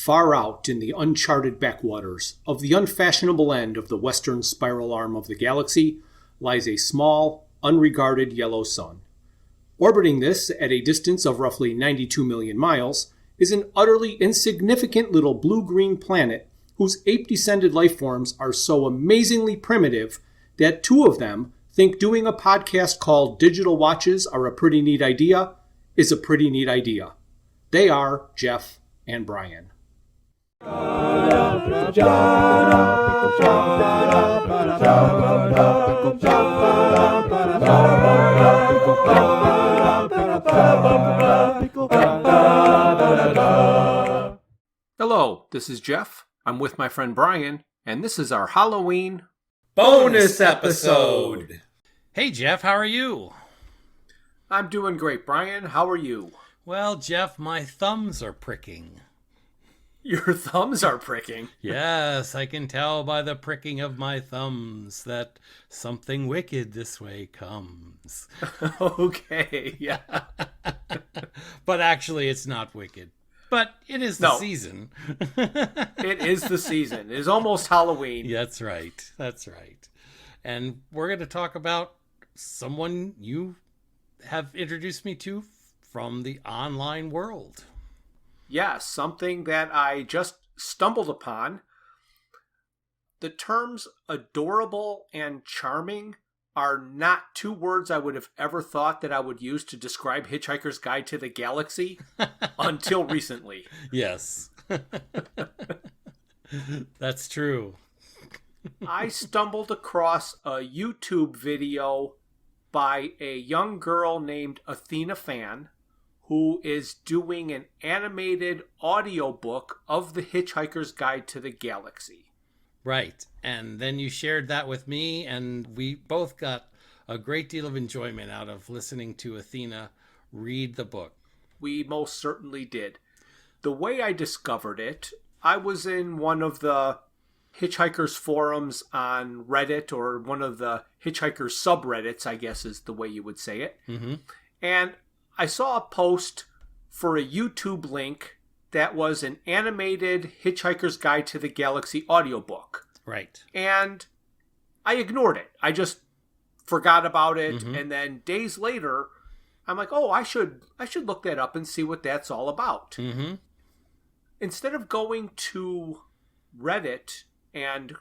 Far out in the uncharted backwaters of the unfashionable end of the western spiral arm of the galaxy lies a small, unregarded yellow sun. Orbiting this at a distance of roughly 92 million miles is an utterly insignificant little blue-green planet whose ape-descended life forms are so amazingly primitive that two of them think doing a podcast called Digital Watches Are a Pretty Neat Idea is a pretty neat idea. They are Jeff and Brian. Hello, this is Jeff. I'm with my friend Brian, and this is our Halloween bonus episode. Hey, Jeff, how are you? I'm doing great, Brian. How are you? Well, Jeff, my thumbs are pricking. Your thumbs are pricking? Yes, I can tell by the pricking of my thumbs that something wicked this way comes. Okay, yeah. But actually, it's not wicked. But it is the season. It is the season. It is almost Halloween. That's right. That's right. And we're going to talk about someone you have introduced me to from the online world. Yes, something that I just stumbled upon. The terms adorable and charming are not two words I would have ever thought that I would use to describe Hitchhiker's Guide to the Galaxy until recently. Yes. That's true. I stumbled across a YouTube video by a young girl named Athena Phan, who is doing an animated audiobook of The Hitchhiker's Guide to the Galaxy. Right. And then you shared that with me, and we both got a great deal of enjoyment out of listening to Athena read the book. We most certainly did. The way I discovered it, I was in one of the Hitchhikers forums on Reddit, or one of the Hitchhikers subreddits, I guess is the way you would say it. Mm-hmm. And I saw a post for a YouTube link that was an animated Hitchhiker's Guide to the Galaxy audiobook. Right. And I ignored it. I just forgot about it. Mm-hmm. And then days later, I'm like, oh, I should look that up and see what that's all about. Mm-hmm. Instead of going to Reddit and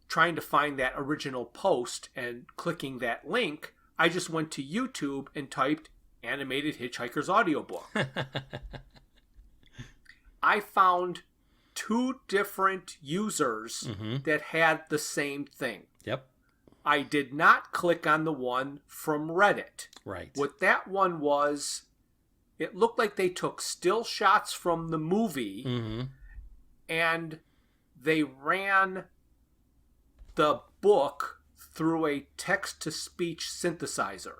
trying to find that original post and clicking that link, I just went to YouTube and typed animated Hitchhiker's audiobook. I found two different users that had the same thing. Yep. I did not click on the one from Reddit. Right. What that one was, it looked like they took still shots from the movie and they ran the book through a text-to-speech synthesizer.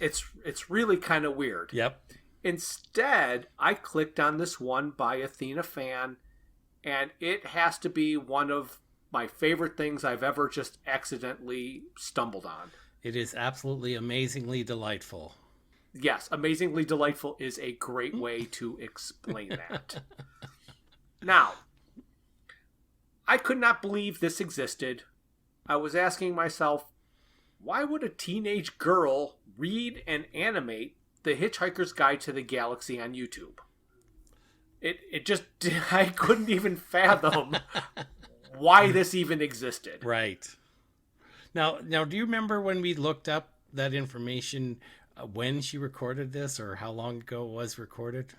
It's really kind of weird. Yep. Instead, I clicked on this one by Athena Phan, and it has to be one of my favorite things I've ever just accidentally stumbled on. It is absolutely amazingly delightful. Yes, amazingly delightful is a great way to explain that. Now, I could not believe this existed. I was asking myself, why would a teenage girl read and animate The Hitchhiker's Guide to the Galaxy on YouTube? It just, I couldn't even fathom why this even existed. Right. Now, do you remember when we looked up that information, when she recorded this, or how long ago it was recorded?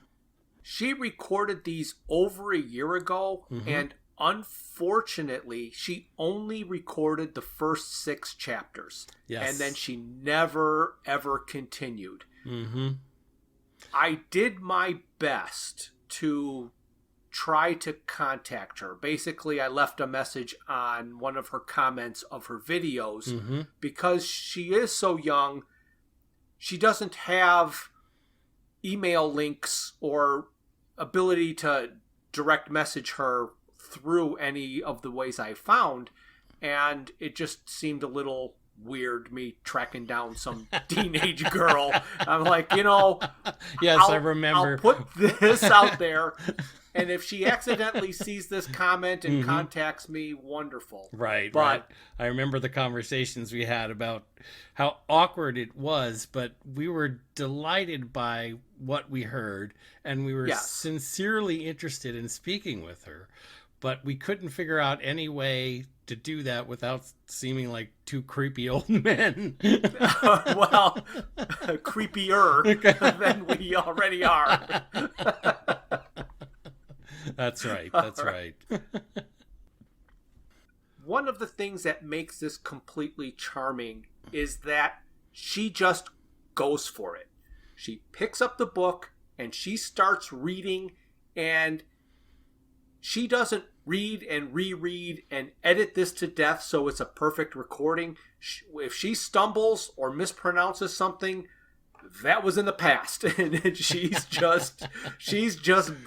She recorded these over a year ago, and unfortunately, she only recorded the first 6 chapters. Yes. And then she never, ever continued. Mm-hmm. I did my best to try to contact her. Basically, I left a message on one of her comments of her videos because she is so young. She doesn't have email links or ability to direct message her through any of the ways I found, and it just seemed a little weird, me tracking down some teenage girl. I'm like, yes, I remember. I'll put this out there, And if she accidentally sees this comment and contacts me, wonderful. Right, but right. I remember the conversations we had about how awkward it was, but we were delighted by what we heard, and we were sincerely interested in speaking with her. But we couldn't figure out any way to do that without seeming like two creepy old men. Well, creepier than we already are. That's right. That's right. One of the things that makes this completely charming is that she just goes for it. She picks up the book and she starts reading, and she doesn't read and reread and edit this to death so it's a perfect recording. If she stumbles or mispronounces something, that was in the past, and she's just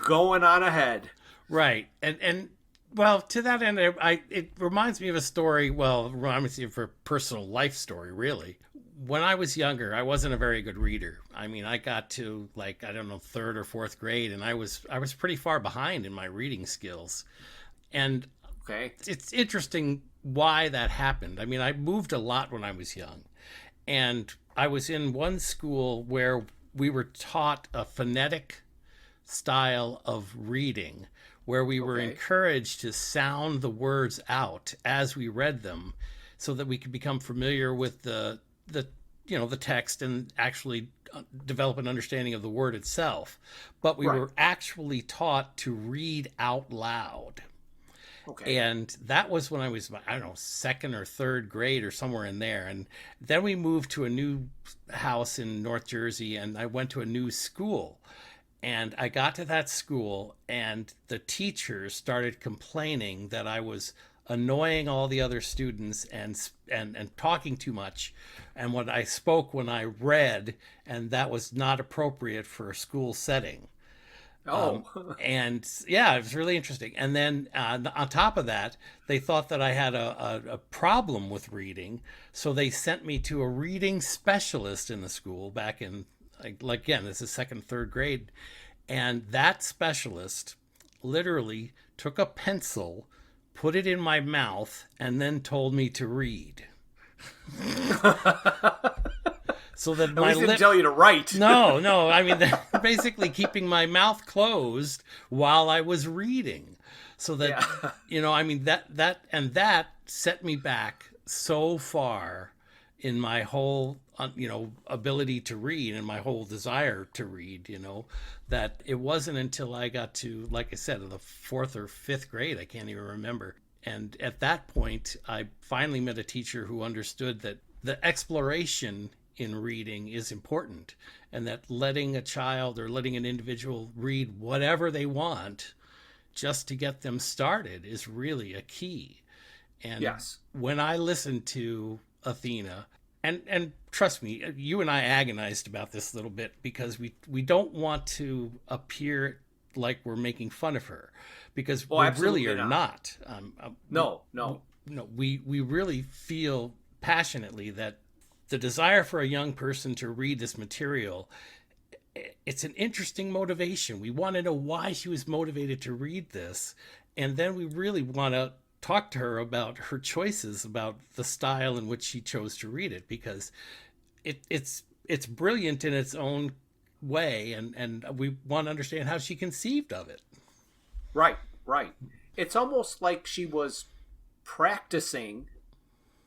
going on ahead. Right. And well, to that end, it reminds me of a story. Well, it reminds me of a personal life story, really. When I was younger, I wasn't a very good reader. I mean, I got to third or fourth grade, and I was pretty far behind in my reading skills. And it's interesting why that happened. I mean, I moved a lot when I was young, and I was in one school where we were taught a phonetic style of reading, where we were encouraged to sound the words out as we read them, so that we could become familiar with the text and actually develop an understanding of the word itself. But we were actually taught to read out loud. Okay. And that was when I was, I don't know, second or third grade or somewhere in there. And then we moved to a new house in North Jersey, and I went to a new school. And I got to that school, and the teachers started complaining that I was annoying all the other students and talking too much, and when I spoke when I read, and that was not appropriate for a school setting. And yeah, it was really interesting. And then on top of that, they thought that I had a problem with reading, so they sent me to a reading specialist in the school back in, again, this is second, third grade. And that specialist literally took a pencil, put it in my mouth, and then told me to read. So that my didn't tell you to write. No. I mean, they're basically keeping my mouth closed while I was reading. So that, I mean, that set me back so far in my whole, ability to read and my whole desire to read, that it wasn't until I got to, like I said, the fourth or fifth grade, I can't even remember. And at that point, I finally met a teacher who understood that the exploration in reading is important, and that letting a child or letting an individual read whatever they want just to get them started is really a key. And when I listened to Athena, and trust me, you and I agonized about this a little bit, because we don't want to appear like we're making fun of her, because we really are not. No. We really feel passionately that the desire for a young person to read this material, it's an interesting motivation. We want to know why she was motivated to read this, and then we really want to talk to her about her choices, about the style in which she chose to read it, because it's brilliant in its own way, and we want to understand how she conceived of it. Right. It's almost like she was practicing,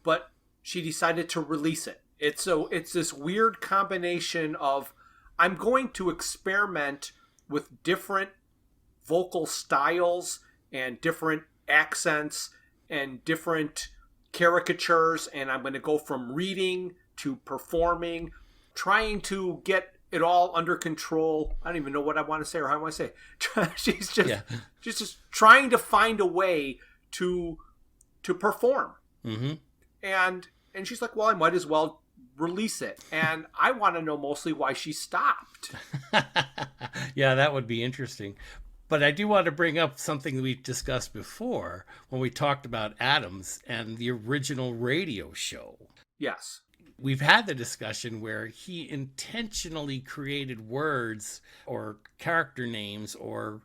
but she decided to release it. It's this weird combination of, I'm going to experiment with different vocal styles and different accents and different caricatures, and I'm going to go from reading to performing, trying to get it all under control. I don't even know what I want to say or how I want to say it. She's just trying to find a way to perform. Mm-hmm. And she's like, well, I might as well release it. And I want to know mostly why she stopped. Yeah, that would be interesting. But I do want to bring up something we discussed before when we talked about Adams and the original radio show. Yes. We've had the discussion where he intentionally created words or character names or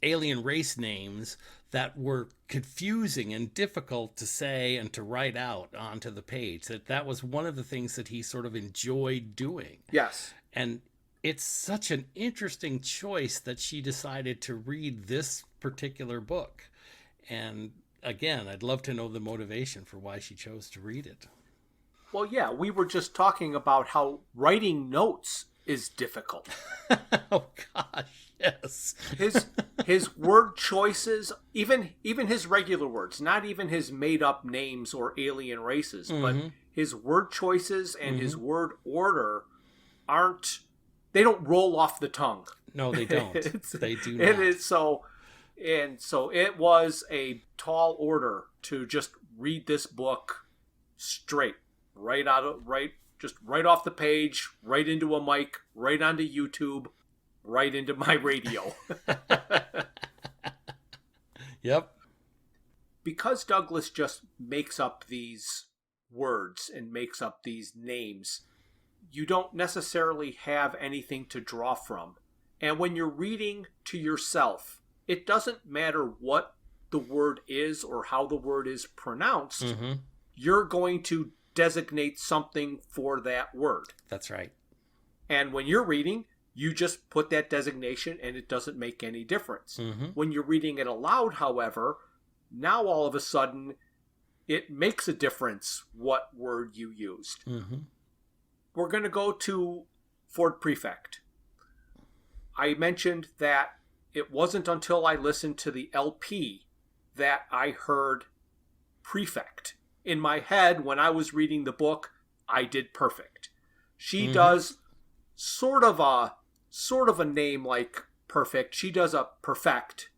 alien race names that were confusing and difficult to say and to write out onto the page. That was one of the things that he sort of enjoyed doing. Yes. And it's such an interesting choice that she decided to read this particular book. And again, I'd love to know the motivation for why she chose to read it. Well, yeah, we were just talking about how writing notes is difficult. Oh gosh, yes. His word choices, even his regular words, not even his made up names or alien races, but his word choices and his word order they don't roll off the tongue. No, they don't. They do not. It is so it was a tall order to just read this book straight, just right off the page, right into a mic, right onto YouTube, right into my radio. Yep. Because Douglas just makes up these words and makes up these names, you don't necessarily have anything to draw from. And when you're reading to yourself, it doesn't matter what the word is or how the word is pronounced. You're going to designate something for that word. That's right. And when you're reading, you just put that designation and it doesn't make any difference. When you're reading it aloud, however, now all of a sudden it makes a difference what word you used. We're going to go to Ford Prefect. I mentioned that it wasn't until I listened to the LP that I heard Prefect. In my head, when I was reading the book, I did Perfect. She does sort of a name like Perfect. She does a Perfect,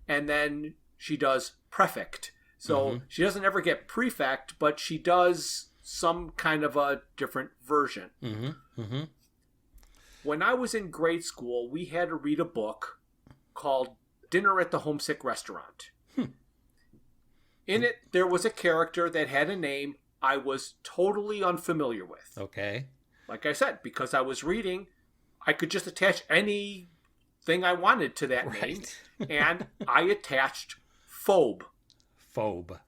and then she does Prefect. So she doesn't ever get Prefect, but she does some kind of a different version. When I was in grade school, we had to read a book called Dinner at the Homesick Restaurant. In it, there was a character that had a name I was totally unfamiliar with. Okay. Like I said, because I was reading, I could just attach anything I wanted to that name. And I attached Phobe. Phobe.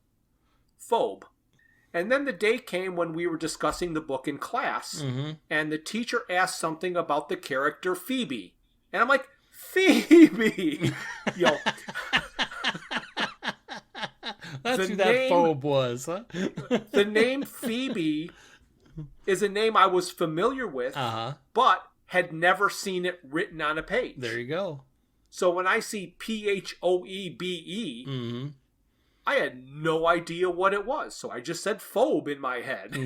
And then the day came when we were discussing the book in class, and the teacher asked something about the character Phoebe. And I'm like, Phoebe! That's who that Phobe was, huh? The name Phoebe is a name I was familiar with, but had never seen it written on a page. There you go. So when I see Phoebe, I had no idea what it was. So I just said Phobe in my head.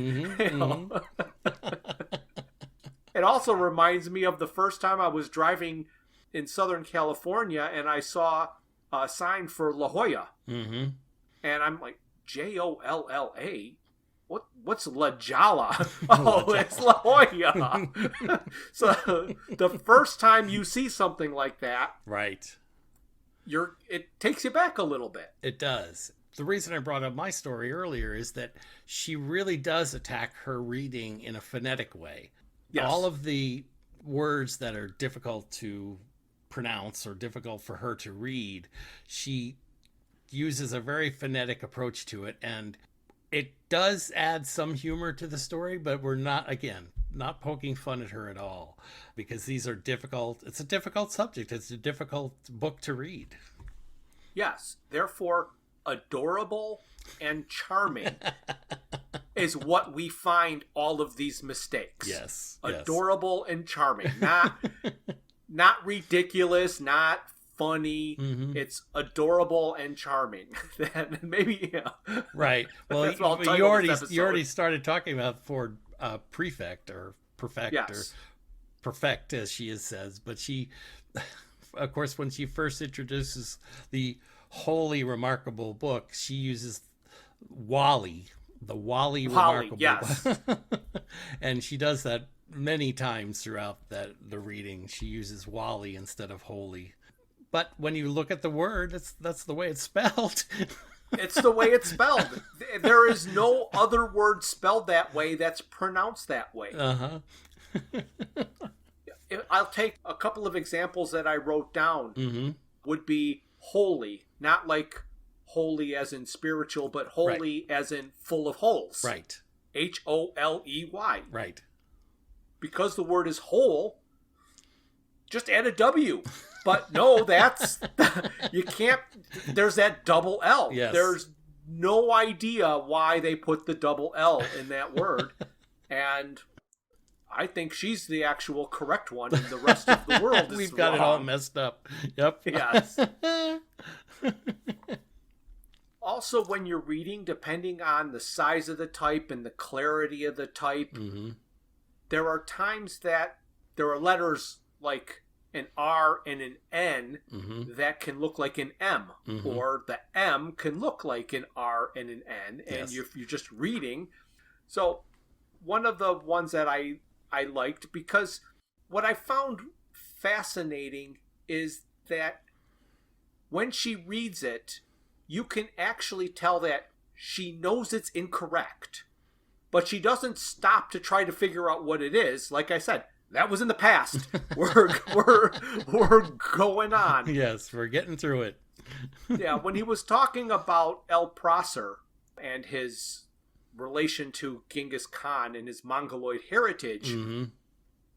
It also reminds me of the first time I was driving in Southern California and I saw a sign for La Jolla. And I'm like, Jolla? What's La Jolla? Oh, it's La Jolla. So the first time you see something like that, right, it takes you back a little bit. It does. The reason I brought up my story earlier is that she really does attack her reading in a phonetic way. Yes. All of the words that are difficult to pronounce or difficult for her to read, she uses a very phonetic approach to it, and it does add some humor to the story, but we're not poking fun at her at all, because these are difficult. It's a difficult subject. It's a difficult book to read. Yes. Therefore, adorable and charming is what we find all of these mistakes. Yes. Adorable and charming. Not ridiculous, not funny. It's adorable and charming. Maybe, yeah. Right. Well, you already started talking about Ford Prefect or Perfect, or Perfect as she says, but she, of course, when she first introduces the wholly remarkable book, she uses Wolly, the Wolly remarkable. Yes. And she does that many times throughout the reading. She uses Wolly instead of holy. But when you look at the word, that's the way it's spelled. It's the way it's spelled. There is no other word spelled that way that's pronounced that way. I'll take a couple of examples that I wrote down. Mm-hmm. Would be holy, not like holy as in spiritual, but holy as in full of holes. Right. Holey. Right. Because the word is whole, just add a W. But no, that's you can't. There's that double L. Yes. There's no idea why they put the double L in that word, and I think she's the actual correct one, and the rest of the world is We've got wrong. it all messed up. Yep. Yes. Also, when you're reading, depending on the size of the type and the clarity of the type, Mm-hmm. there are times that there are letters like an R and an N Mm-hmm. that can look like an M, Mhm. or the M can look like an R and an N, and Yes. you're just reading. So one of the ones that I liked, because what I found fascinating is that when she reads it, you can actually tell that she knows it's incorrect, but she doesn't stop to try to figure out what it is. Like I said, that was in the past. we're going on. Yes, we're getting through it. Yeah, when he was talking about El Prosser and his relation to Genghis Khan and his Mongoloid heritage, Mm-hmm.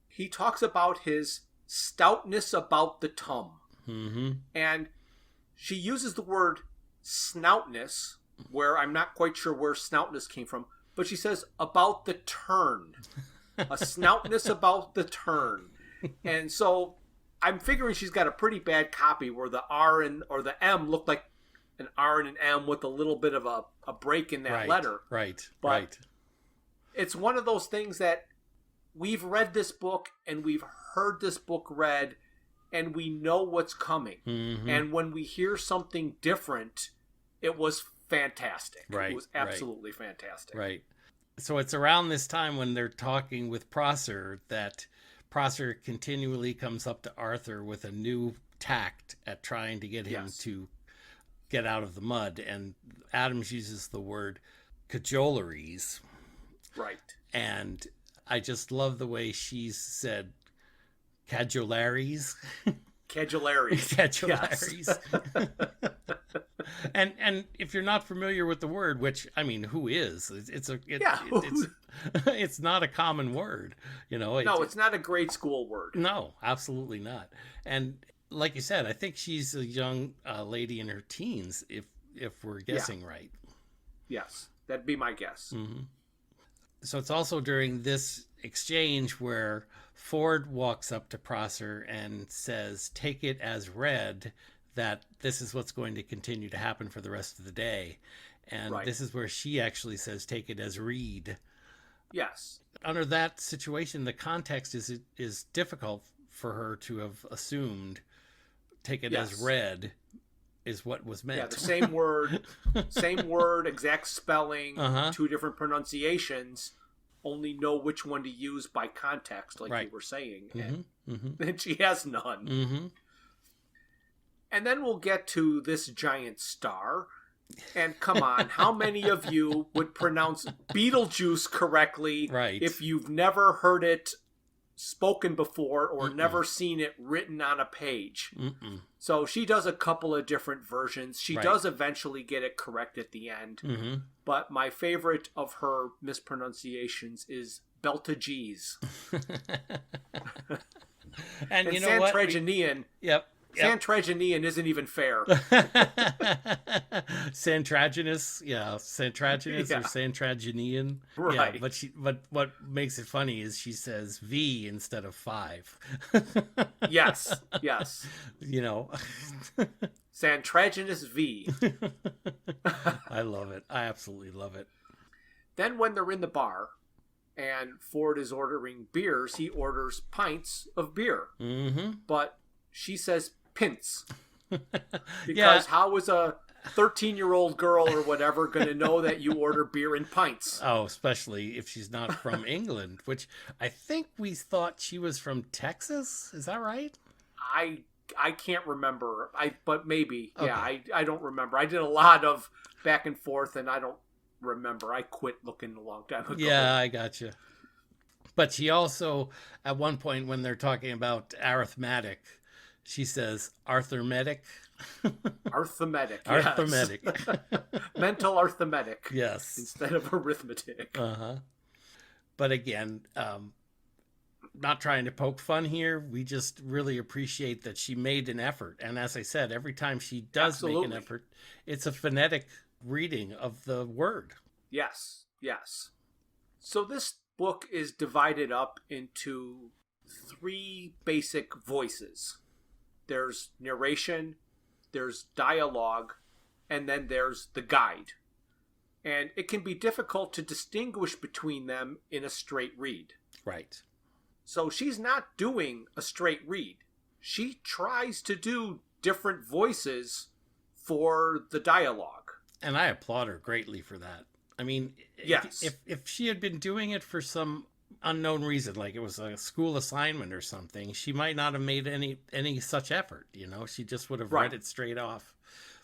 he talks about his stoutness about the tum. Mm-hmm. And she uses the word snoutness, where I'm not quite sure where snoutness came from, but she says about the turn. A snoutness about the turn. And so I'm figuring she's got a pretty bad copy where the R or the M looked like an R and an M with a little bit of a break in that Right. letter. Right. But Right. it's one of those things that we've read this book and we've heard this book read and we know what's coming. Mm-hmm. And when we hear something different, it was fantastic. Right, It was absolutely fantastic. Right. So it's around this time when they're talking with Prosser that Prosser continually comes up to Arthur with a new tact at trying to get him Yes. to get out of the mud. And Adams uses the word cajoleries. Right. And I just love the way she's said cajoleries. Cajoleries. Cajoleries. And if you're not familiar with the word, which I mean, who is? It's not a common word, you know. No, it's not a grade school word. No, absolutely not. And like you said, I think she's a young lady in her teens, if we're guessing right. Yes, that'd be my guess. Mm-hmm. So it's also during this exchange where Ford walks up to Prosser and says, "Take it as read that this is what's going to continue to happen for the rest of the day." And Right. this is where she actually says, "Take it as read." Yes. Under that situation, the context is difficult for her to have assumed "take it Yes. as read" is what was meant. Yeah, the same word, exact spelling, Uh-huh. two different pronunciations, only know which one to use by context, like Right. you were saying. Mm-hmm. Mm-hmm. And she has none. Mm-hmm. And then we'll get to this giant star. And come on, how many of you would pronounce Beetlejuice correctly Right. if you've never heard it spoken before or Mm-mm. never seen it written on a page? Mm-mm. So she does a couple of different versions. She Right. does eventually get it correct at the end. Mm-hmm. But my favorite of her mispronunciations is Beltagees. And you know San what? Tragenian. Yep. San Tragenian isn't even fair. Santraginous, yeah, Santraginous Yeah. or Santraginian, Right. Yeah, but what makes it funny is she says V instead of 5. Yes. You know, Santraginous V. I love it. I absolutely love it. Then when they're in the bar and Ford is ordering beers, he orders pints of beer. Mm-hmm. But she says pints. Because Yeah. how is a 13-year-old girl or whatever going to know that you order beer in pints? Oh, especially if she's not from England, which I think we thought she was from Texas. Is that right? I can't remember. But maybe. Okay. Yeah, I don't remember. I did a lot of back and forth and I don't remember. I quit looking a long time ago. Yeah, I gotcha. But she also, at one point when they're talking about arithmetic, she says arithmetic. Arithmetic. Arithmetic. Mental arithmetic. Yes. Instead of arithmetic. Uh-huh. But again, not trying to poke fun here. We just really appreciate that she made an effort. And as I said, every time she does make an effort, it's a phonetic reading of the word. Yes. So this book is divided up into 3 basic voices. There's narration, there's dialogue, and then there's the guide. And it can be difficult to distinguish between them in a straight read. Right. So she's not doing a straight read. She tries to do different voices for the dialogue. And I applaud her greatly for that. I mean, yes. if she had been doing it for some unknown reason, like it was a school assignment or something, she might not have made any such effort, you know? She just would have read it straight off.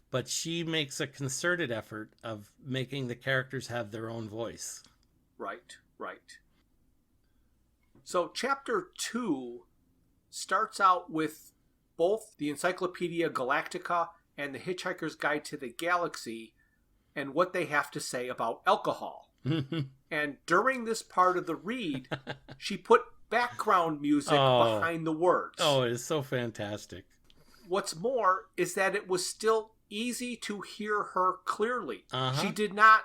But she makes a concerted effort of making the characters have their own voice. Right. So chapter 2 starts out with both the Encyclopedia Galactica and the Hitchhiker's Guide to the Galaxy and what they have to say about alcohol. And during this part of the read, she put background music behind the words. Oh, it is so fantastic. What's more is that it was still easy to hear her clearly. Uh-huh. She did not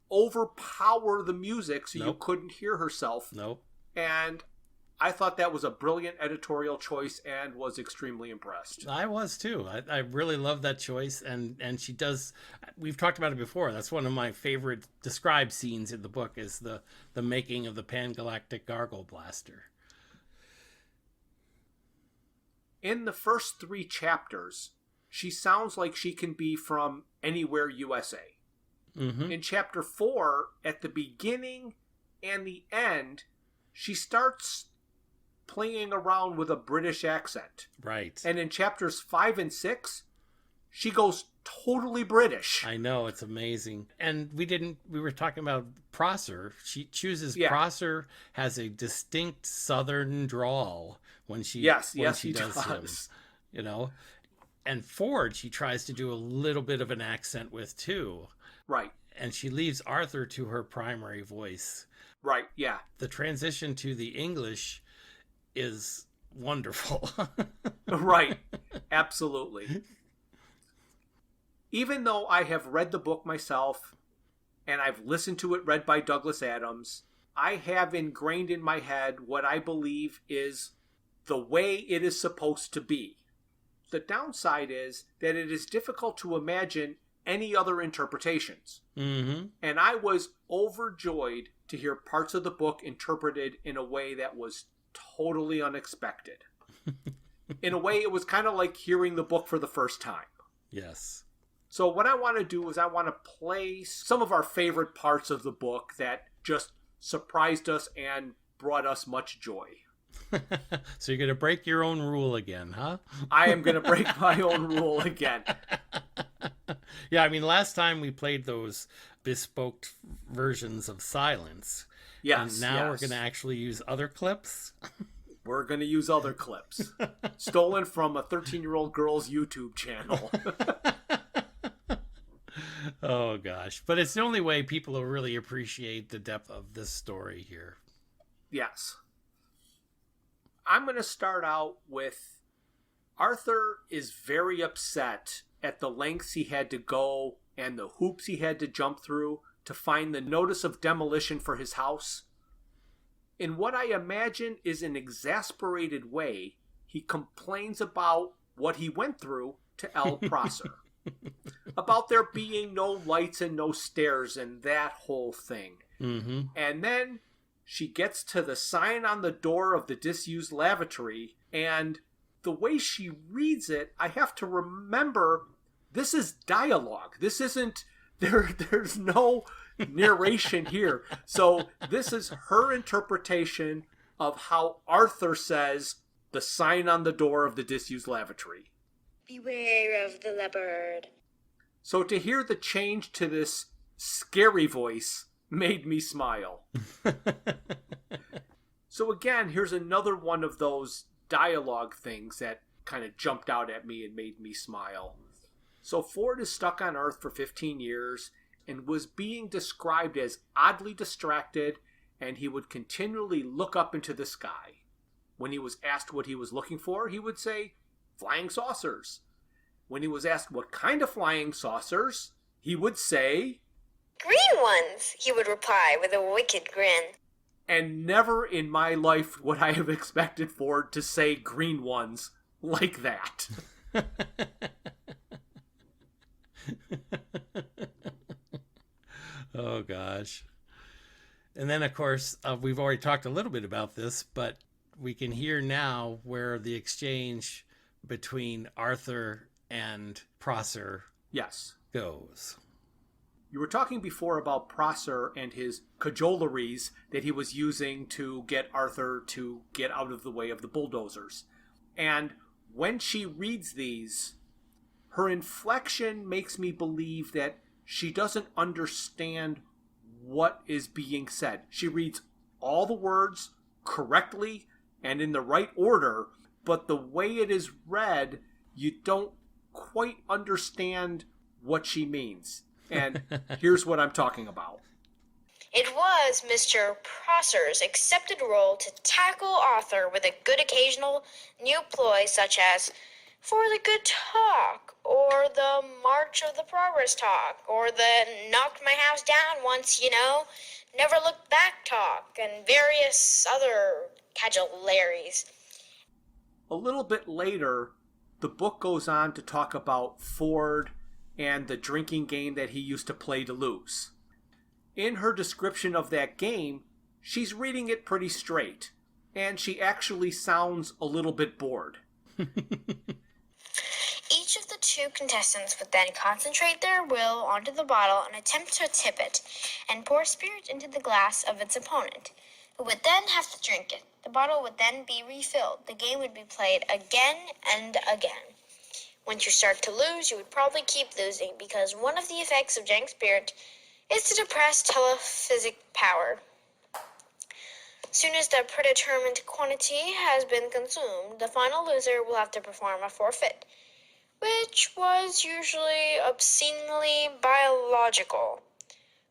overpower the music so Nope. you couldn't hear herself. Nope. And I thought that was a brilliant editorial choice and was extremely impressed. I was too. I really love that choice. And she does, we've talked about it before. That's one of my favorite described scenes in the book is the making of the Pan-Galactic Gargle Blaster. In the first 3 chapters, she sounds like she can be from anywhere USA. Mm-hmm. In chapter 4, at the beginning and the end, she starts playing around with a British accent. Right. And in chapters 5 and 6, she goes totally British. I know, it's amazing. And we were talking about Prosser. She chooses Prosser has a distinct southern drawl when she does him. You know? And Ford she tries to do a little bit of an accent with too. Right. And she leaves Arthur to her primary voice. Right, yeah. The transition to the English is wonderful. Right, absolutely. Even though I have read the book myself and I've listened to it read by Douglas Adams, I have ingrained in my head what I believe is the way it is supposed to be. The downside is that it is difficult to imagine any other interpretations. Mm-hmm. And I was overjoyed to hear parts of the book interpreted in a way that was totally unexpected. In a way, it was kind of like hearing the book for the first time. Yes. So what I want to do is I want to play some of our favorite parts of the book that just surprised us and brought us much joy. So you're going to break your own rule again, huh? I am going to break my own rule again. Yeah, I mean, last time we played those bespoke versions of Silence. Yes. And now we're going to actually use other clips. We're going to use other clips. Stolen from a 13-year-old girl's YouTube channel. Oh, gosh. But it's the only way people will really appreciate the depth of this story here. Yes. I'm going to start out with Arthur is very upset at the lengths he had to go and the hoops he had to jump through to find the notice of demolition for his house. In what I imagine is an exasperated way, he complains about what he went through to L. Prosser. About there being no lights and no stairs and that whole thing. Mm-hmm. And then she gets to the sign on the door of the disused lavatory, and the way she reads it, I have to remember this is dialogue. This isn't, there's no narration here. So this is her interpretation of how Arthur says the sign on the door of the disused lavatory. Beware of the leopard. So to hear the change to this scary voice made me smile. So again, here's another one of those dialogue things that kind of jumped out at me and made me smile. So Ford is stuck on Earth for 15 years and was being described as oddly distracted, and he would continually look up into the sky. When he was asked what he was looking for, he would say, flying saucers. When he was asked what kind of flying saucers, he would say, Green ones, he would reply with a wicked grin. and never in my life would I have expected Ford to say green ones like that. Oh, gosh. And then, of course, we've already talked a little bit about this, but we can hear now where the exchange between Arthur and Prosser Yes. goes. You were talking before about Prosser and his cajoleries that he was using to get Arthur to get out of the way of the bulldozers. And when she reads these, her inflection makes me believe that she doesn't understand what is being said. She reads all the words correctly and in the right order, but the way it is read, you don't quite understand what she means. And here's what I'm talking about. It was Mr. Prosser's accepted role to tackle Arthur with a good occasional new ploy such as for the good talk, or the march of the progress talk, or the knocked my house down once, never look back talk, and various other cajoleries. A little bit later, the book goes on to talk about Ford and the drinking game that he used to play to lose. In her description of that game, she's reading it pretty straight, and she actually sounds a little bit bored. Each of the two contestants would then concentrate their will onto the bottle and attempt to tip it, and pour spirit into the glass of its opponent, who would then have to drink it. The bottle would then be refilled. The game would be played again and again. Once you start to lose, you would probably keep losing, because one of the effects of drank spirit is to depress telephysic power. Soon as the predetermined quantity has been consumed, the final loser will have to perform a forfeit, which was usually obscenely biological.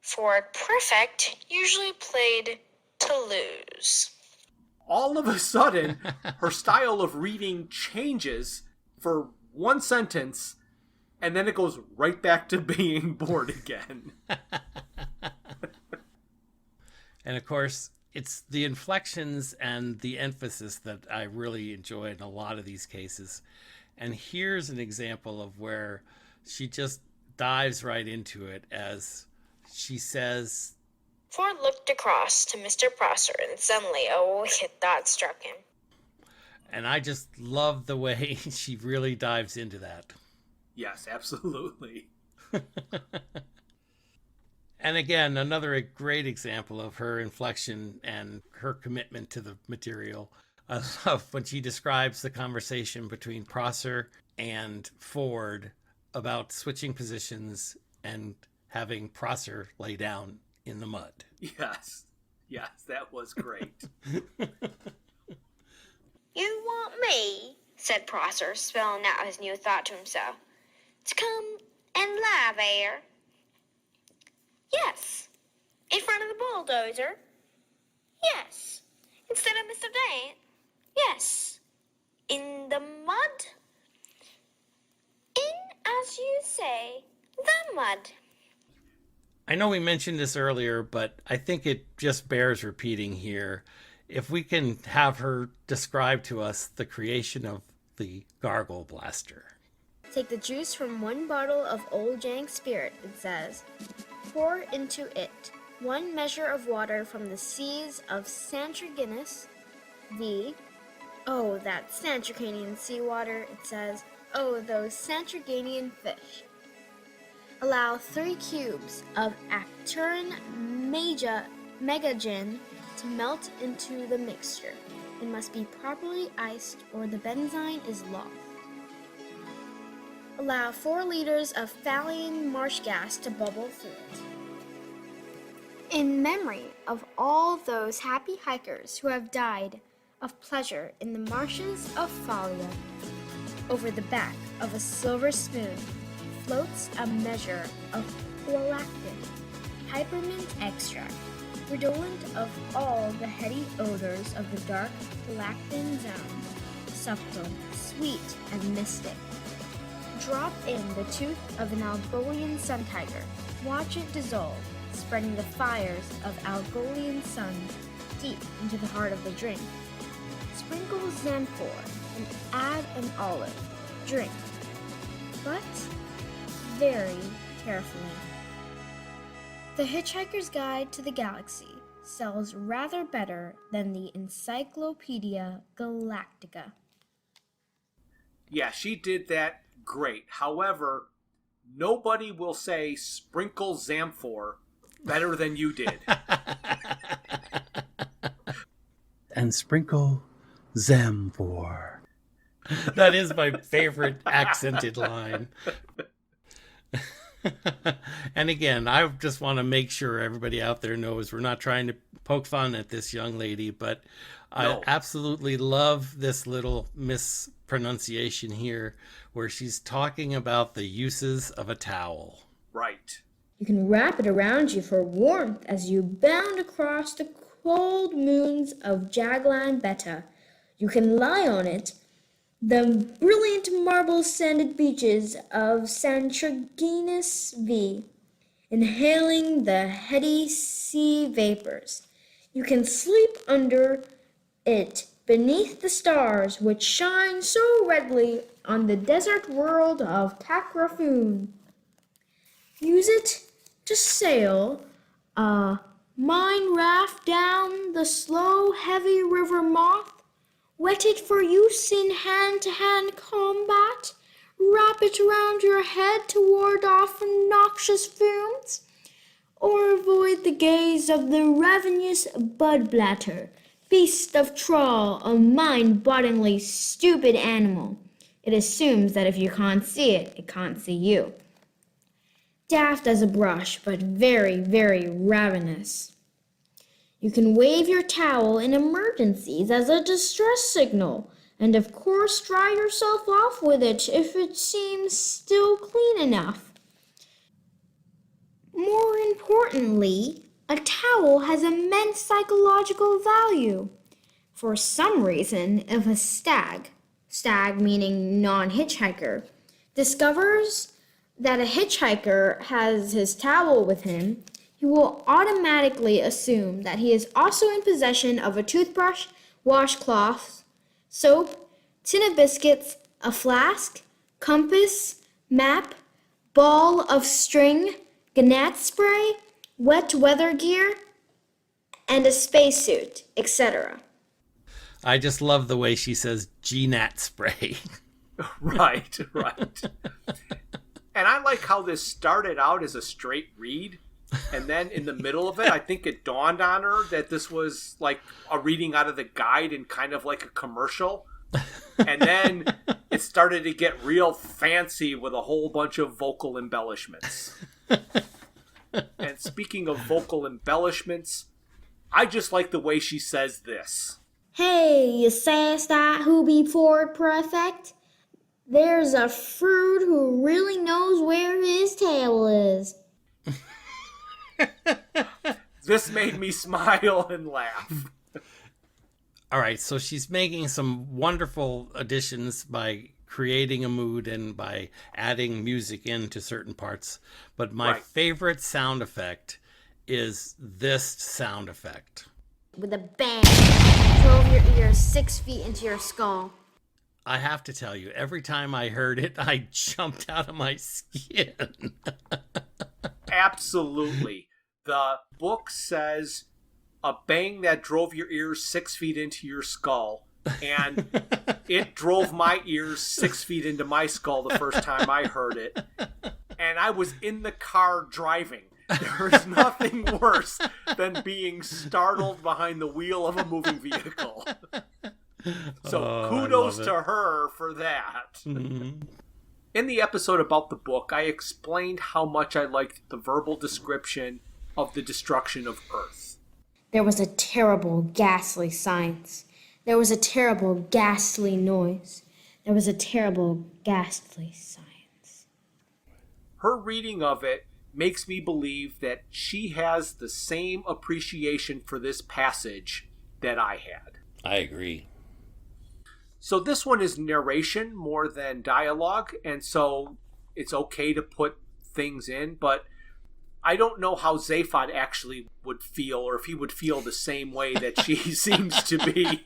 For perfect usually played to lose. All of a sudden, her style of reading changes for one sentence, and then it goes right back to being bored again. And of course, it's the inflections and the emphasis that I really enjoy in a lot of these cases. And here's an example of where she just dives right into it as she says, Ford looked across to Mr. Prosser, and suddenly a wicked thought struck him. and I just love the way she really dives into that. Yes, absolutely. And again, another great example of her inflection and her commitment to the material. I love when she describes the conversation between Prosser and Ford about switching positions and having Prosser lay down in the mud. Yes, that was great. You want me, said Prosser, spelling out his new thought to himself, to come and lie there? Yes. In front of the bulldozer? Yes. Instead of Mr. Dan? Yes. In the mud? In, as you say, the mud. I know we mentioned this earlier, but I think it just bears repeating here. If we can have her describe to us the creation of the Gargle Blaster. Take the juice from one bottle of Old Jank Spirit, it says. Pour into it 1 measure of water from the seas of Santraginus, that Santracanian seawater, it says. Oh, those Santraganian fish. Allow 3 cubes of Acturin Megagin to melt into the mixture. It must be properly iced or the benzine is lost. Allow 4 liters of Phalian marsh gas to bubble through it. In memory of all those happy hikers who have died of pleasure in the marshes of Thalia, over the back of a silver spoon floats a measure of prolactin, hypermint extract, redolent of all the heady odors of the dark prolactin zone, subtle, sweet, and mystic. Drop in the tooth of an Algolian sun tiger. Watch it dissolve, spreading the fires of Algolian sun deep into the heart of the drink. Sprinkle Xanthor and add an olive. Drink, but very carefully. The Hitchhiker's Guide to the Galaxy sells rather better than the Encyclopedia Galactica. Yeah, she did that great. However, nobody will say sprinkle Xanthor better than you did. And sprinkle Zamfor. That is my favorite accented line. And again, I just want to make sure everybody out there knows we're not trying to poke fun at this young lady, but No. I absolutely love this little mispronunciation here where she's talking about the uses of a towel. Right. You can wrap it around you for warmth as you bound across the cold moons of Jaglan Beta. You can lie on it, the brilliant marble-sanded beaches of Santraginus V, inhaling the heady sea vapors. You can sleep under it beneath the stars which shine so redly on the desert world of Takrafoon. Use it to sail a mine raft down the slow, heavy river Moth. Wet it for use in hand-to-hand combat. Wrap it around your head to ward off noxious fumes. Or avoid the gaze of the ravenous budblatter, beast of trawl, a mind-bottingly stupid animal. It assumes that if you can't see it, it can't see you. Daft as a brush, but very, very ravenous. You can wave your towel in emergencies as a distress signal, and of course dry yourself off with it if it seems still clean enough. More importantly, a towel has immense psychological value. For some reason, if a stag meaning non-hitchhiker, discovers that a hitchhiker has his towel with him, he will automatically assume that he is also in possession of a toothbrush, washcloth, soap, tin of biscuits, a flask, compass, map, ball of string, gnat spray, wet weather gear, and a spacesuit, etc. I just love the way she says GNAT spray. Right. And I like how this started out as a straight read. And then in the middle of it, I think it dawned on her that this was like a reading out of the guide and kind of like a commercial. And then it started to get real fancy with a whole bunch of vocal embellishments. And speaking of vocal embellishments, I just like the way she says this. Hey, you says that who be Ford Prefect? There's a fruit who really knows where his tail is. This made me smile and laugh. All right, so she's making some wonderful additions by creating a mood and by adding music into certain parts. But my favorite sound effect is this sound effect. With a bang, drove your ears 6 feet into your skull. I have to tell you, every time I heard it, I jumped out of my skin. Absolutely. The book says a bang that drove your ears 6 feet into your skull. And it drove my ears 6 feet into my skull the first time I heard it. And I was in the car driving. There's nothing worse than being startled behind the wheel of a moving vehicle. So kudos to her for that. Mm-hmm. In the episode about the book, I explained how much I liked the verbal description of the destruction of Earth. There was a terrible, ghastly silence. There was a terrible, ghastly noise. There was a terrible, ghastly science. Her reading of it makes me believe that she has the same appreciation for this passage that I had. I agree. So this one is narration more than dialogue, and so it's okay to put things in, but I don't know how Zaphod actually would feel, or if he would feel the same way that she seems to be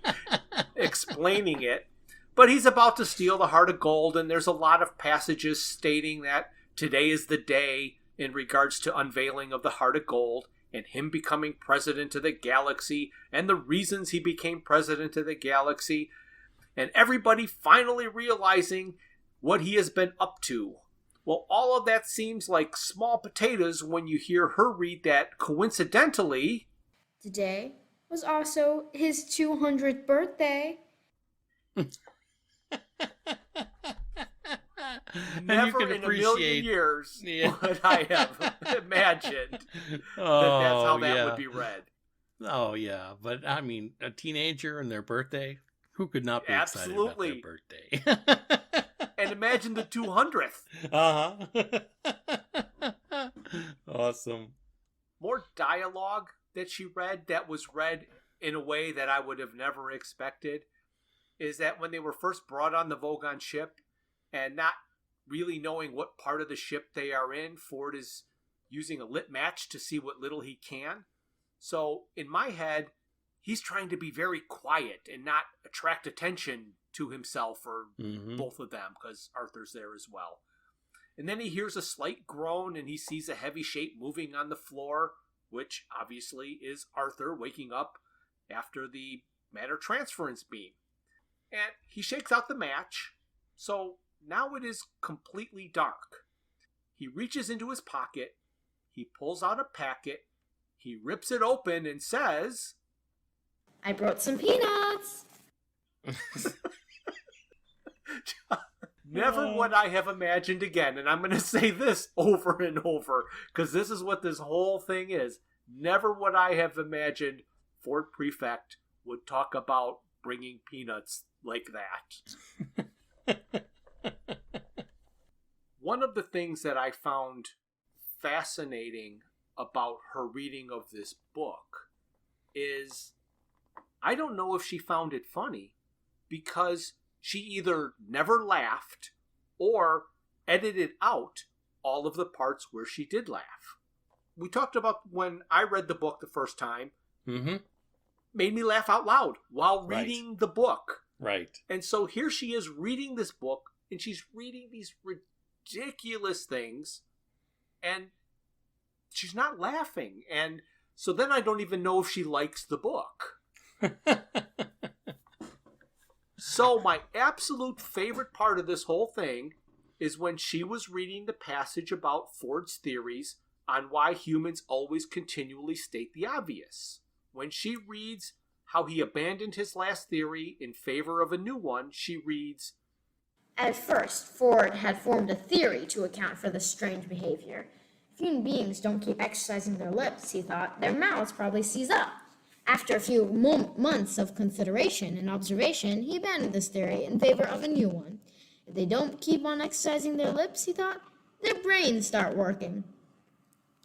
explaining it. But he's about to steal the heart of gold, and there's a lot of passages stating that today is the day in regards to unveiling of the heart of gold, and him becoming president of the galaxy, and the reasons he became president of the galaxy, and everybody finally realizing what he has been up to. Well, all of that seems like small potatoes when you hear her read that coincidentally, Today was also his 200th birthday. Never in a million years would I have imagined that's how that would be read. Oh, yeah. But, I mean, a teenager and their birthday? Who could not be excited about their birthday? And imagine the 200th. Uh-huh. Awesome. More dialogue that she read that was read in a way that I would have never expected is that when they were first brought on the Vogon ship and not really knowing what part of the ship they are in, Ford is using a lit match to see what little he can. So in my head, he's trying to be very quiet and not attract attention to himself or both of them, because Arthur's there as well. And then he hears a slight groan and he sees a heavy shape moving on the floor, which obviously is Arthur waking up after the matter transference beam. And he shakes out the match, so now it is completely dark. He reaches into his pocket, he pulls out a packet, he rips it open and says, I brought some peanuts. Never would I have imagined again, and I'm going to say this over and over, because this is what this whole thing is. Never would I have imagined Fort Prefect would talk about bringing peanuts like that. One of the things that I found fascinating about her reading of this book is I don't know if she found it funny because she either never laughed or edited out all of the parts where she did laugh. We talked about when I read the book the first time, made me laugh out loud while reading the book. Right. And so here she is reading this book, and she's reading these ridiculous things, and she's not laughing. And so then I don't even know if she likes the book. So my absolute favorite part of this whole thing is when she was reading the passage about Ford's theories on why humans always continually state the obvious. When she reads how he abandoned his last theory in favor of a new one, she reads, At first, Ford had formed a theory to account for this strange behavior. If human beings don't keep exercising their lips, he thought, their mouths probably seize up. After a few months of consideration and observation, he abandoned this theory in favor of a new one. If they don't keep on exercising their lips, he thought, their brains start working.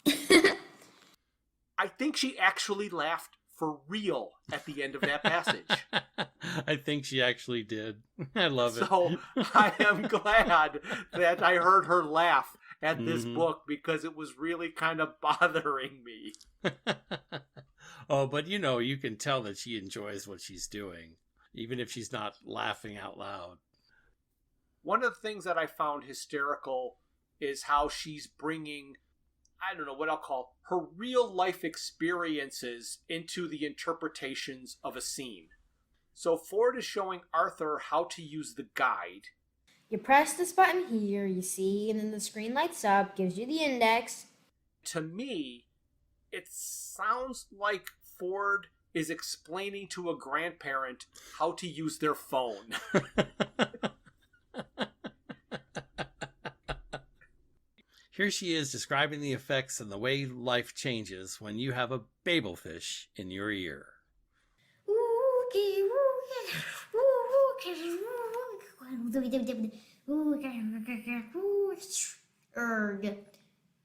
I think she actually laughed for real at the end of that passage. I think she actually did. I love it. So I am glad that I heard her laugh at this book because it was really kind of bothering me. Oh, but you can tell that she enjoys what she's doing, even if she's not laughing out loud. One of the things that I found hysterical is how she's bringing, I don't know what I'll call, her real life experiences into the interpretations of a scene. So Ford is showing Arthur how to use the guide. You press this button here, you see, and then the screen lights up, gives you the index. To me, it sounds like Ford is explaining to a grandparent how to use their phone. Here she is describing the effects and the way life changes when you have a babelfish in your ear.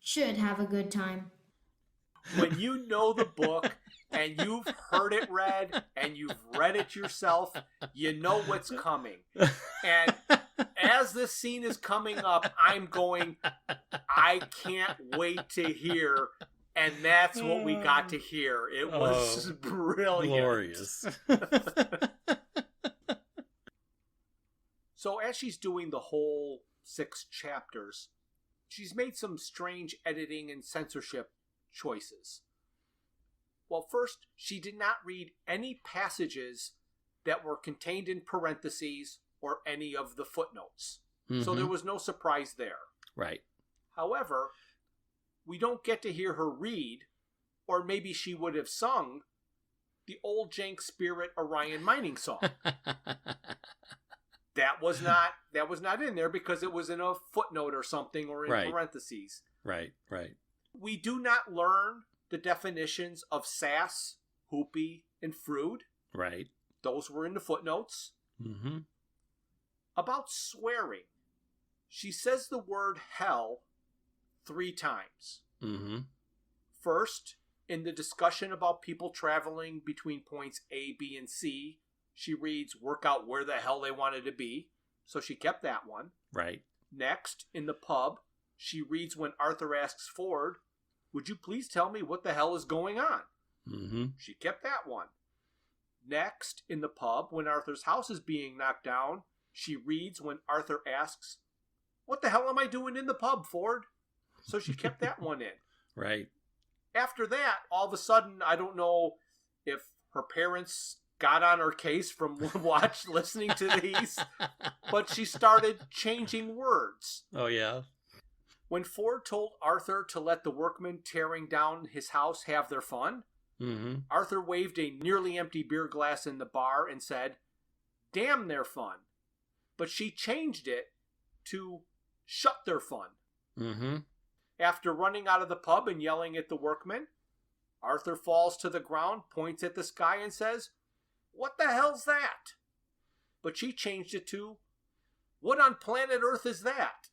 Should have a good time. When you know the book and you've heard it read and you've read it yourself, you know what's coming. And as this scene is coming up, I'm going, I can't wait to hear. And that's what we got to hear. It was brilliant. Glorious. So as she's doing the whole 6 chapters, she's made some strange editing and censorship choices. Well, first, she did not read any passages that were contained in parentheses or any of the footnotes. Mm-hmm. So there was no surprise there. Right. However, we don't get to hear her read, or maybe she would have sung, the Old Jank Spirit Orion mining song. That was not in there because it was in a footnote or something or in parentheses. Right. We do not learn the definitions of sass, hoopy, and frood. Right. Those were in the footnotes. Mm-hmm. About swearing, she says the word hell 3 times. Mm-hmm. First, in the discussion about people traveling between points A, B, and C, she reads, work out where the hell they wanted to be. So she kept that one. Right. Next, in the pub, she reads when Arthur asks Ford, would you please tell me what the hell is going on? Mm-hmm. She kept that one. Next, in the pub, when Arthur's house is being knocked down, she reads when Arthur asks, what the hell am I doing in the pub, Ford? So she kept that one in. Right. After that, all of a sudden, I don't know if her parents got on her case from listening to these, but she started changing words. Oh, yeah? When Ford told Arthur to let the workmen tearing down his house have their fun, Mm-hmm. Arthur waved a nearly empty beer glass in the bar and said, damn their fun. But she changed it to shut their fun. Mm-hmm. After running out of the pub and yelling at the workmen, Arthur falls to the ground, points at the sky, and says, what the hell's that? But she changed it to, what on planet Earth is that?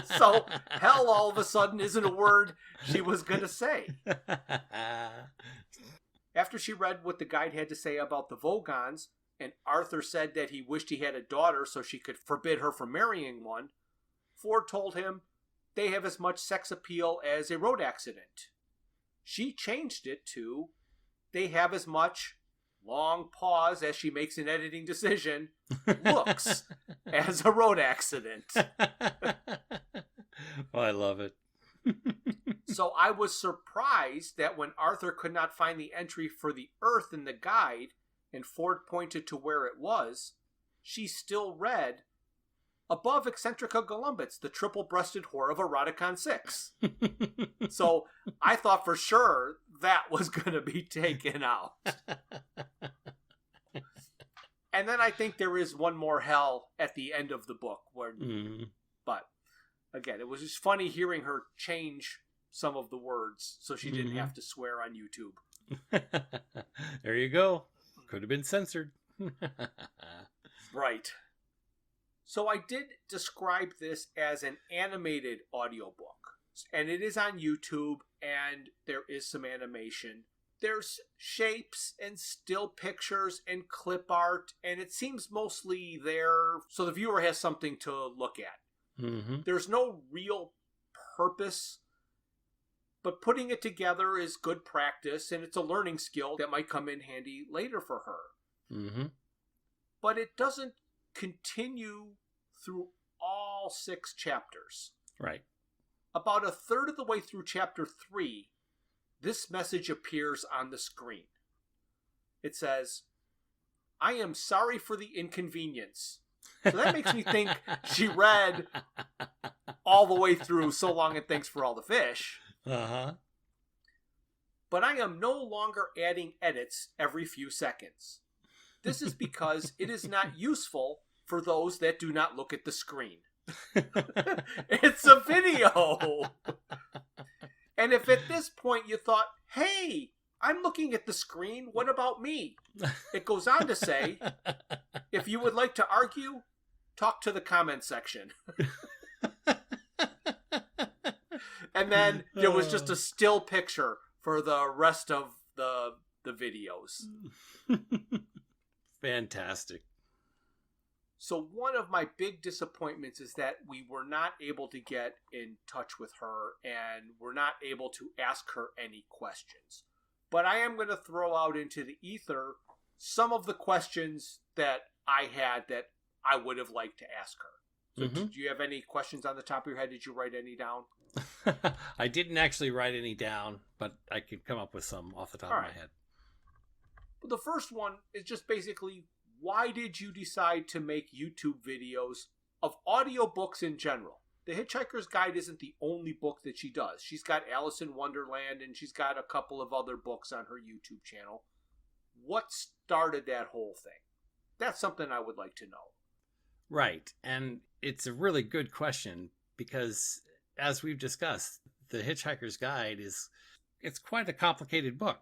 So, hell all of a sudden isn't a word she was going to say. After she read what the guide had to say about the Vogons, and Arthur said that he wished he had a daughter so she could forbid her from marrying one, Ford told him they have as much sex appeal as a road accident. She changed it to, they have as much, long pause as she makes an editing decision, looks as a road accident. Oh, I love it. So I was surprised that when Arthur could not find the entry for the Earth in the guide, and Ford pointed to where it was, she still read, above Eccentrica Golumbus, the triple-breasted whore of Eroticon 6. So I thought for sure that was going to be taken out. And then I think there is one more hell at the end of the book. But again, it was just funny hearing her change some of the words so she didn't have to swear on YouTube. There you go. Could have been censored. Right. So I did describe this as an animated audiobook. And it is on YouTube, and there is some animation. There's shapes and still pictures and clip art, and it seems mostly there so the viewer has something to look at. Mm-hmm. There's no real purpose, but putting it together is good practice, and it's a learning skill that might come in handy later for her. Mm-hmm. But it doesn't continue through all 6 chapters. Right. About a third of the way through chapter 3, this message appears on the screen. It says, I am sorry for the inconvenience. So that makes me think she read all the way through So Long and Thanks for All the Fish. Uh-huh. But I am no longer adding edits every few seconds. This is because it is not useful for those that do not look at the screen. It's a video. And if at this point you thought, hey, I'm looking at the screen, what about me? It goes on to say, if you would like to argue, talk to the comment section. And then there was just a still picture for the rest of the videos. Fantastic. So one of my big disappointments is that we were not able to get in touch with her and we're not able to ask her any questions. But I am going to throw out into the ether some of the questions that I had that I would have liked to ask her. So did you have any questions on the top of your head? Did you write any down? I didn't actually write any down, but I could come up with some off the top of my head. The first one is just basically, why did you decide to make YouTube videos of audiobooks in general? The Hitchhiker's Guide isn't the only book that she does. She's got Alice in Wonderland, and she's got a couple of other books on her YouTube channel. What started that whole thing? That's something I would like to know. Right, and it's a really good question because, as we've discussed, The Hitchhiker's Guide it's quite a complicated book.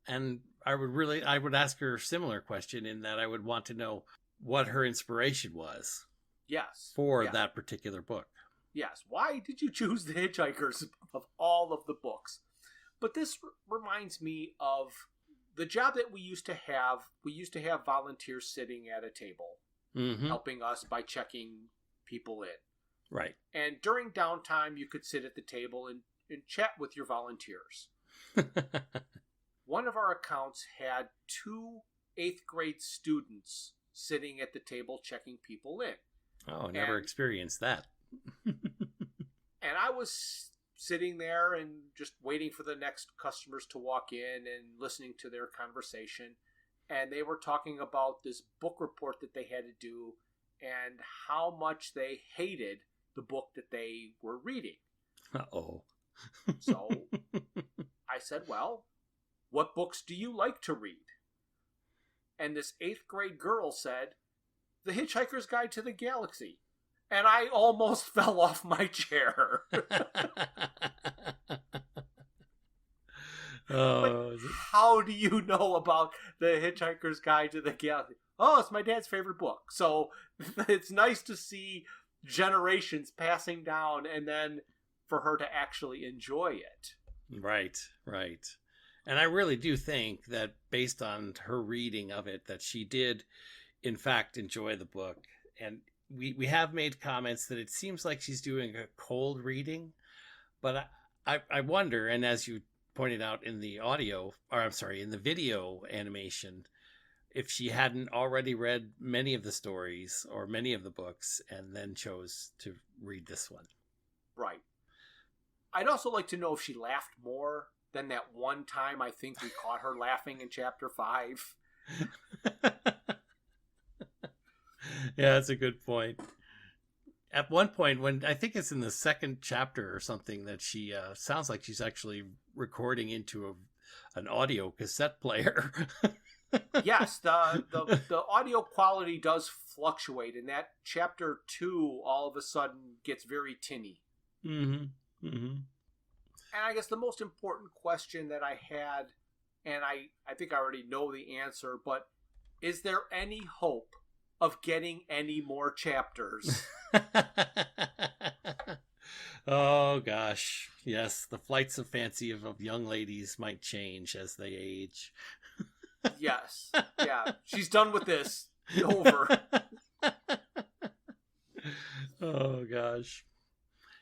And I would ask her a similar question in that I would want to know what her inspiration was. Yes. For that particular book. Yes. Why did you choose The Hitchhikers of all of the books? But this reminds me of the job that we used to have. We used to have volunteers sitting at a table helping us by checking people in. Right. And during downtime, you could sit at the table and chat with your volunteers. One of our accounts had 2 8th grade students sitting at the table checking people in. Oh, I never experienced that. And I was sitting there and just waiting for the next customers to walk in and listening to their conversation. And they were talking about this book report that they had to do and how much they hated the book that they were reading. Uh-oh. So I said, well, what books do you like to read? And this 8th grade girl said, The Hitchhiker's Guide to the Galaxy. And I almost fell off my chair. Oh, how do you know about The Hitchhiker's Guide to the Galaxy? Oh, it's my dad's favorite book. So it's nice to see generations passing down and then for her to actually enjoy it. Right, right. And I really do think that based on her reading of it, that she did, in fact, enjoy the book. And we have made comments that it seems like she's doing a cold reading. But I wonder, and as you pointed out in the in the video animation, if she hadn't already read many of the stories or many of the books and then chose to read this one. Right. I'd also like to know if she laughed more than that one time I think we caught her laughing in chapter 5. Yeah, that's a good point. At one point, when I think it's in the second chapter or something, that she sounds like she's actually recording into an audio cassette player. Yes, the audio quality does fluctuate, and that chapter 2 all of a sudden gets very tinny. Mm-hmm. Mm-hmm. And I guess the most important question that I had, and I think I already know the answer, but is there any hope of getting any more chapters? Oh, gosh. Yes, the flights of fancy of young ladies might change as they age. Yes. Yeah. She's done with this. Over. Oh, gosh.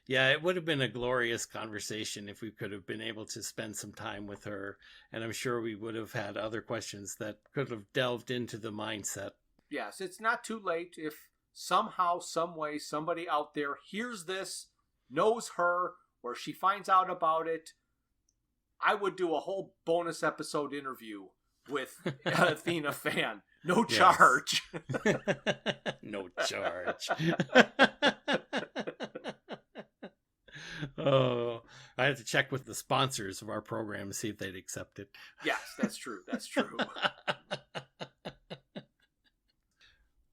Yeah, it would have been a glorious conversation if we could have been able to spend some time with her. And I'm sure we would have had other questions that could have delved into the mindset. Yes, it's not too late if somehow, some way, somebody out there hears this, knows her, or she finds out about it. I would do a whole bonus episode interview with Athena Phan. No charge. No charge. Oh, I have to check with the sponsors of our program to see if they'd accept it. Yes, that's true. That's true.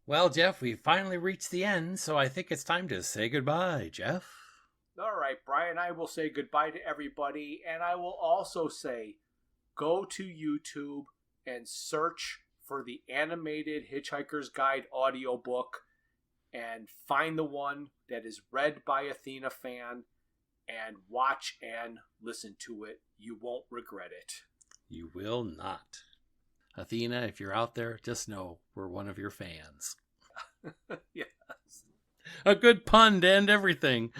Well, Jeff, we finally reached the end, so I think it's time to say goodbye, Jeff. All right, Brian, I will say goodbye to everybody, and I will also say go to YouTube and search for the animated Hitchhiker's Guide audiobook and find the one that is read by Athena Phan and watch and listen to it. You won't regret it. You will not. Athena, if you're out there, just know we're one of your fans. Yes. A good pun to end everything.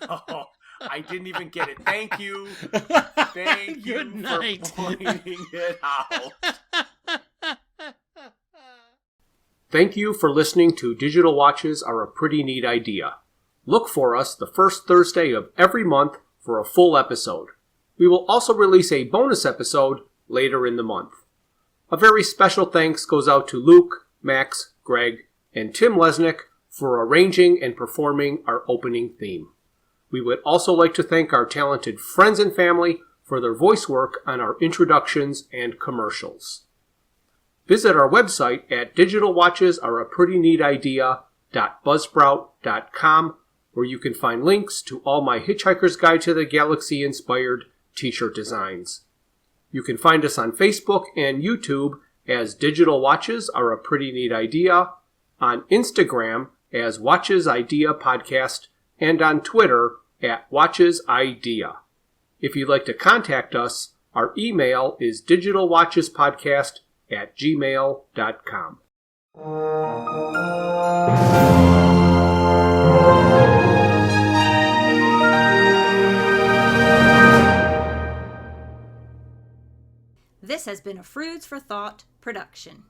Oh, I didn't even get it. Thank you. Thank you Good night. for pointing it out. Thank you for listening to Digital Watches Are a Pretty Neat Idea. Look for us the first Thursday of every month for a full episode. We will also release a bonus episode later in the month. A very special thanks goes out to Luke, Max, Greg, and Tim Lesnick for arranging and performing our opening theme. We would also like to thank our talented friends and family for their voice work on our introductions and commercials. Visit our website at digitalwatchesareaprettynneatidea.buzzsprout.com, where you can find links to all my Hitchhiker's Guide to the Galaxy inspired t-shirt designs. You can find us on Facebook and YouTube as Digital Watches Are a Pretty Neat Idea, on Instagram as Watches Idea Podcast, and on Twitter at Watches Idea. If you'd like to contact us, our email is digitalwatchespodcast@gmail.com. This has been a Froods for Thought production.